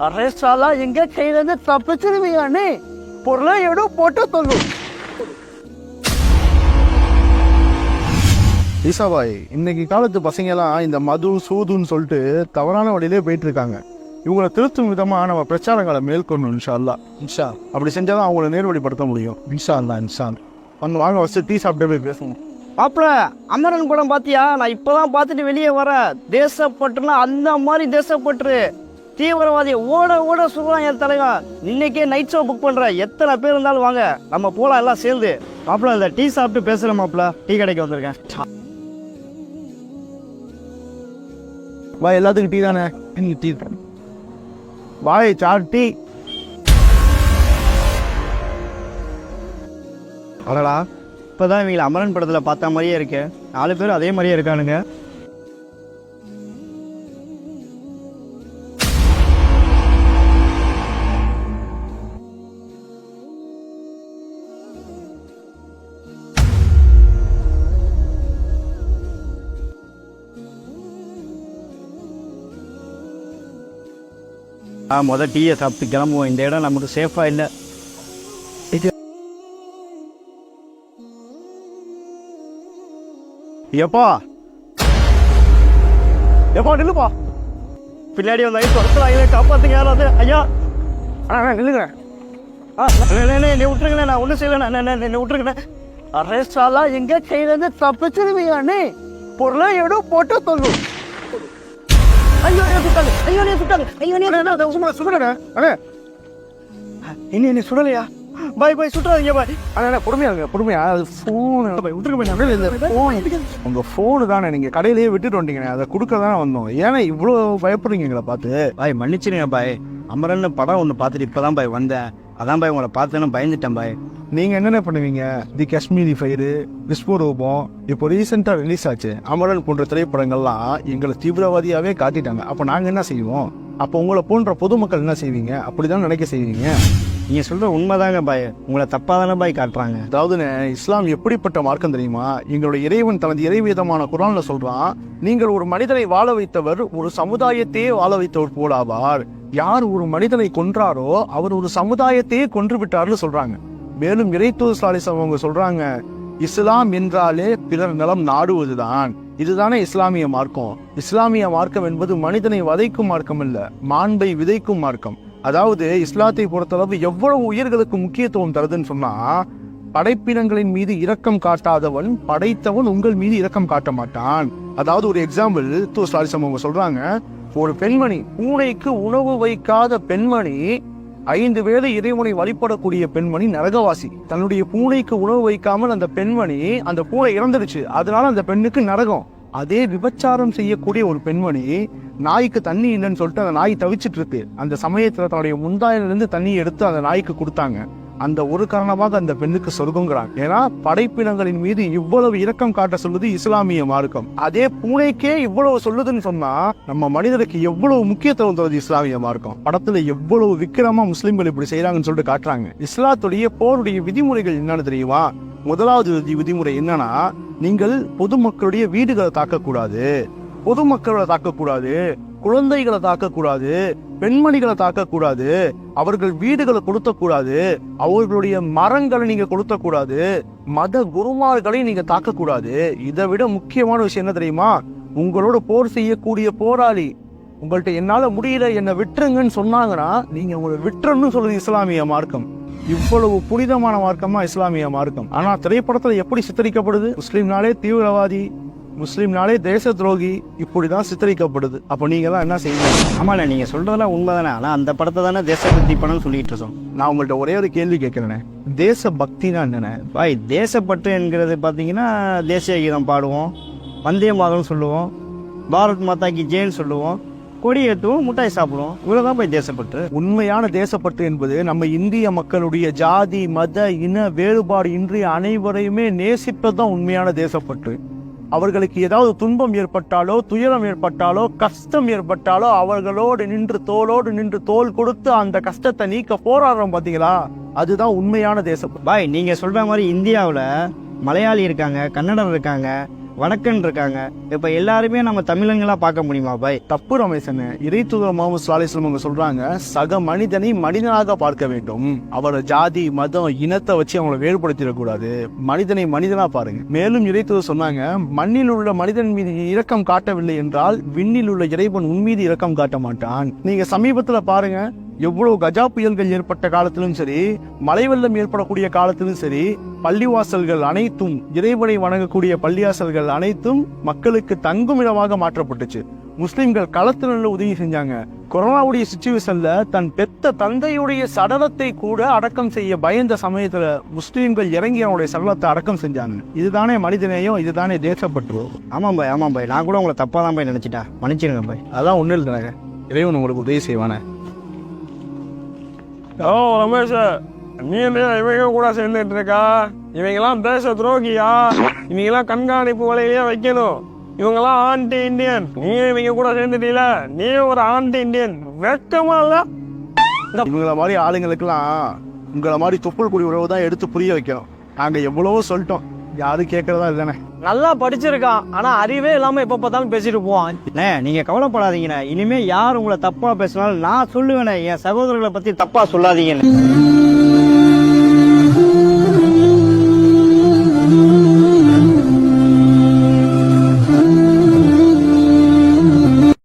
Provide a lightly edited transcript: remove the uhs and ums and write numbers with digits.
அரேசாலா எங்க கையில இருந்து தப்பிச்சிருவீங்கன்னு பொருளை எவ்வளோ போட்டு சொல்லும். ஈசாபாய், இன்னைக்கு காலத்து பசங்கெல்லாம் இந்த மது சூதுன்னு சொல்லிட்டு தவறான வழியிலே போயிட்டு இருக்காங்க. இவங்களை திருத்தும் விதமாக நம்ம பிரச்சாரங்களை மேற்கொள்ளணும். இன்ஷா அல்லா. இன்ஷா அப்படி செஞ்சால் தான் அவங்கள நேர்வழிப்படுத்த முடியும். இன்ஷா அல்லா. இன்ஷா வந்து வாங்க, ஃபஸ்ட்டு டீ சாப்பிட்டே போய் பேசணும். மாப்பிள, அமரன் படம் பாத்தியா? நான் இப்பதான் பார்த்துட்டு வெளியே வரேன். தேசப்பற்றுனா அந்த மாதிரி தேசப்பற்று. தீவிரவாதி ஓட ஓட சொல்றான் என் தலைவன். இன்னைக்கே நைட் ஷோ புக் பண்றேன். எத்தனை பேர் இருந்தாலும் வாங்க, நம்ம போலாம் எல்லாம் சேர்ந்து. மாப்பிள, இந்த டீ சாப்பிட்டு பேசுறேன் மாப்பிள. டீ கடைக்கு வந்திருக்கேன். வா, எல்லாத்துக்கும் டீ தானே? டீ வாய் சார் டீ. அடடா, இப்பதான் இவங்களை அமரன் படத்துல பார்த்த மாதிரியே இருக்கு. 4 பேரும் அதே மாதிரியே இருக்கானுங்க. முதல் டீயை சாப்பிட்டு கிளம்புவோம். இந்த இடம் நமக்கு சேஃபா இல்லை. எப்பா எப்பா நில்லுப்பா. பின்னாடி வந்து காப்பாத்துங்க யாராவது. ஐயா நில்லுங்க. நீ விட்டுருங்கண்ணே, நான் ஒன்றும் செய்யலண்ணே. நீ விட்டுருங்கண்ணே. அரேசாலா எங்க கையில இருந்து தப்பிச்சிருவீங்கன்னு பொருளை எவ்வளோ போட்டு சொல்லும். ஐயோ சுட்டாங்க, ஐயோ நீ சுட்டாங்க, ஐயோ நீ சுடுறேன். என்ன சுடலையா? பாய் பாய், சுட்டுறாதீங்க பாய். அண்ணா பொறுமையாங்க, பொறுமையா. அது ஃபோனு விட்டுருக்க. உங்கள் ஃபோனு தானே நீங்கள் கடையிலேயே விட்டுட்டு வந்தீங்கண்ணே, அதை கொடுக்க தானே வந்தோம். ஏன்னா இவ்வளோ பயப்படுறீங்க எங்களை பார்த்து? பாய் மன்னிச்சிருங்க பாய். அமரன் படம் ஒன்று பார்த்துட்டு இப்போ தான் பாய் வந்தேன். அதான் பாய் உங்களை பார்த்தேன்னு பயந்துட்டேன் பாய். நீங்கள் என்னென்ன பண்ணுவீங்க? தி காஷ்மீரி ஃபைரு, விஸ்வரூபம், இப்போ ரீசெண்டாக ரிலீஸ் ஆச்சு அமரன் போன்ற திரைப்படங்கள்லாம் எங்களை தீவிரவாதியாகவே காட்டிட்டாங்க. அப்போ நாங்கள் என்ன செய்வோம்? அப்போ உங்களை போன்ற பொதுமக்கள் என்ன செய்வீங்க? அப்படி தான் நினைக்க செய்வீங்க. நீங்கள் சொல்கிற உண்மைதாங்க பாய். உங்களை தப்பாக தானே பாய் காட்டுறாங்க. அதாவதுன்னு இஸ்லாம் எப்படிப்பட்ட மார்க்கம் தெரியுமா? எங்களுடைய இறைவன் தனது இறைவேதமான குர்ஆன்ல சொல்றான், நீங்கள் ஒரு மனிதனை வாழ வைத்தவர் ஒரு சமுதாயத்தையே வாழ வைத்தவர் போலாவார். யார் ஒரு மனிதனை கொன்றாரோ அவர் ஒரு சமுதாயத்தையே கொன்று விட்டார்னு சொல்றாங்க. மேலும் இறைத்தூதர் ஸல்லல்லாஹு அலைஹி வஸல்லம் அவங்க சொல்றாங்க, இஸ்லாம் என்றாலே பிறர் நலம் நாடுவதுதான். இதுதானே இஸ்லாமிய மார்க்கம். இஸ்லாமிய மார்க்கம் என்பது மனிதனை வதைக்கும் மார்க்கம் இல்ல, மாண்பை விதைக்கும் மார்க்கம். அதாவது இஸ்லாத்தை பொறுத்தளவு எவ்வளவு உயிர்களுக்கு முக்கியத்துவம் தருதுன்னு சொன்னா, படைப்பினங்களின் மீது இரக்கம் காட்டாதவன் படைத்தவன் உங்கள் மீது இரக்கம் காட்ட மாட்டான். அதாவது ஒரு எக்ஸாம்பிள் அவங்க சொல்றாங்க, ஒரு பெண்மணி, பூனைக்கு உணவு வைக்காத பெண்மணி, 5 வேளை இறைவனை வழிபடக்கூடிய பெண்மணி நரகவாசி. தன்னுடைய பூனைக்கு உணவு வைக்காமல் அந்த பெண்மணி, அந்த பூனை இறந்துடுச்சு, அதனால அந்த பெண்ணுக்கு நரகம். அதே விபச்சாரம் செய்யக்கூடிய ஒரு பெண்மணி, நாய்க்கு தண்ணி இல்லைன்னு சொல்லிட்டு அந்த நாய் தவிச்சிட்டு இருக்கு, அந்த சமயத்துல தன்னுடைய முந்தாயிலிருந்து தண்ணி எடுத்து அந்த நாய்க்கு கொடுத்தாங்க. அந்த ஒரு காரணமாக அந்த பெண்ணுக்கு சொர்க்கங்கிறாங்க. ஏன்னா படைப்பினங்களின் மீது இவ்வளவு இரக்கம் காட்ட சொல்லுது இஸ்லாமிய மார்க்கம். அதே பூனைக்கே இவ்வளவு சொல்லுதுன்னு சொன்னா நம்ம மனிதருக்கு எவ்வளவு முக்கியத்துவம் தருது இஸ்லாமிய மார்க்கம். படத்துல எவ்வளவு விக்கிரமா முஸ்லிம்கள் இப்படி செய்யறாங்கன்னு சொல்லிட்டு காட்டுறாங்க. இஸ்லாத்துடைய போருடைய விதிமுறைகள் என்னன்னு தெரியுமா? முதலாவது விதிமுறை என்னன்னா, நீங்கள் பொதுமக்களுடைய வீடுகளை தாக்கக்கூடாது, பொதுமக்களை தாக்கக்கூடாது, குழந்தைகளை தாக்கக்கூடாது, பெண்மணிகளை தாக்கக்கூடாது, அவர்கள் வீடுகளை கொளுத்தக்கூடாது, அவர்களுடைய மரங்களை நீங்க கொளுத்தக்கூடாது, மத குருமார்களை நீங்க தாக்கக்கூடாது. இதை விட முக்கியமான விஷயம் என்ன தெரியுமா? உங்களோட போர் செய்யக்கூடிய போராளி உங்கள்கிட்ட என்னால முடியல என்னை விட்டுருங்கன்னு சொன்னாங்கன்னா நீங்க உங்களை விட்டுறன்னு சொல்லுது இஸ்லாமிய மார்க்கம். இவ்வளவு புனிதமான மார்க்கமா இஸ்லாமிய மார்க்கம். ஆனா திரைப்படத்துல எப்படி சித்தரிக்கப்படுது? முஸ்லீம்னாலே தீவிரவாதி, முஸ்லீம்னாலே தேச துரோகி, இப்படிதான் சித்தரிக்கப்படுது. அப்போ நீங்க எல்லாம் என்ன செய்வீங்க? ஆமாண்ணே, நீங்க சொல்றதெல்லாம் உண்மைதானே. ஆனா அந்த படத்தை தானே தேசபக்தி படம் சொல்லிட்டு இருக்கோம். நான் உங்கள்கிட்ட ஒரே ஒரு கேள்வி கேட்கிறேனே, தேச பக்தினா என்னண்ணே? பாய், தேசப்பற்று என்கிறது பார்த்தீங்கன்னா தேசிய கீதம் பாடுவோம், வந்தே மாதம் சொல்லுவோம், பாரத் மாதா கி ஜெயின் சொல்லுவோம், கொடி ஏற்றுவோம், முட்டாய் சாப்பிடுவோம். இவ்வளவுதான் போய் தேசப்பற்று. உண்மையான தேசப்பற்று என்பது நம்ம இந்திய மக்களுடைய ஜாதி மத இன வேறுபாடு இன்றி அனைவரையுமே நேசிப்பதுதான் உண்மையான தேசப்பற்று. அவர்களுக்கு ஏதாவது துன்பம் ஏற்பட்டாலோ, துயரம் ஏற்பட்டாலோ, கஷ்டம் ஏற்பட்டாலோ அவர்களோடு நின்று தோளோடு நின்று தோள் கொடுத்து அந்த கஷ்டத்தை நீக்க போராடுறோம் பாத்தீங்களா, அதுதான் உண்மையான தேசப்பற்று. பாய், நீங்க சொல்ற மாதிரி இந்தியாவில் மலையாளி இருக்காங்க, கன்னடம் இருக்காங்க, வடக்கன் இருக்காங்க. இப்போ எல்லாருமே நம்ம தமிழங்களா பார்க்க முடியுமா பாய்? தப்பு ரமேசன். இறை தூதர் முகமது ஸல்லல்லாஹு அலைஹி வஸல்லம் அவங்க சொல்றாங்க, சக மனிதனை மனிதனாக பார்க்க வேண்டும். அவரை ஜாதி மதம் இனத்தை வச்சு அவங்கள வேறுபடுத்திடக்கூடாது. மனிதனை மனிதனா பாருங்க. மேலும் இறை தூதர் சொன்னாங்க, மண்ணில் உள்ள மனிதன் மீது இரக்கம் காட்டவில்லை என்றால் விண்ணில் உள்ள இறைவன் உன் மீது இரக்கம் காட்ட மாட்டான். நீங்க சமீபத்துல பாருங்க, எவ்வளவு கஜா புயல்கள் ஏற்பட்ட காலத்திலும் சரி, மழை வெள்ளம் ஏற்படக்கூடிய காலத்திலும் சரி, பள்ளிவாசல்கள் அனைத்தும், இறைவனை வணங்கக்கூடிய பள்ளிவாசல்கள் அனைத்தும் மக்களுக்கு தங்கும் இடமாக மாற்றப்பட்டுச்சு. முஸ்லிம்கள் களத்தில் நல்ல உதவி செஞ்சாங்க. கொரோனாவுடைய சிச்சுவேஷன்ல தன் பெத்த தந்தையுடைய சடலத்தை கூட அடக்கம் செய்ய பயந்த சமயத்துல முஸ்லிம்கள் இறங்கி அவனுடைய சடலத்தை அடக்கம் செஞ்சாங்க. இதுதானே மனிதநேயம், இதுதானே தேசப்பற்று. ஆமாம் பாய், நான் கூட உங்களை தப்பாக தான் பாய் நினச்சிட்டேன், மன்னிச்சிருங்க பாய். அதான் ஒன்றும் இல்லைங்க, இறைவன் உங்களுக்கு உதவி செய்வானே. ஓ ரமேஷ், நீ என்ன இவங்க கூட சேர்ந்துட்டு இருக்கா? இவங்கெல்லாம் தேச துரோகியா? இவங்கெல்லாம் கண்காணிப்பு வலையிலேயே வைக்கணும். இவங்கெல்லாம் ஆன்டி இந்தியன். நீ இவங்க கூட சேர்ந்துட்டீல, நீ ஒரு ஆன்டி இந்தியன். வெக்கமா இல்ல? இவங்கள மாதிரி ஆளுங்களுக்கெல்லாம் உங்களை மாதிரி தொப்புள் குடி உறவு தான் எடுத்து புரிய வைக்கணும். நாங்க எவ்வளவோ சொல்லிட்டோம், யாரும் கேட்கறதா இல்லைண்ணே. நல்லா படிச்சிருக்கான், ஆனா அறிவே இல்லாம எப்ப பார்த்தாலும் பேசிட்டு போவான். நீங்க கவலைப்படாதீங்கண்ணே, இனிமே யார் உங்களை தப்பா பேசினாலும் நான் சொல்லுவேனே, என் சகோதரர்களை பத்தி தப்பா சொல்லாதீங்கன்னு.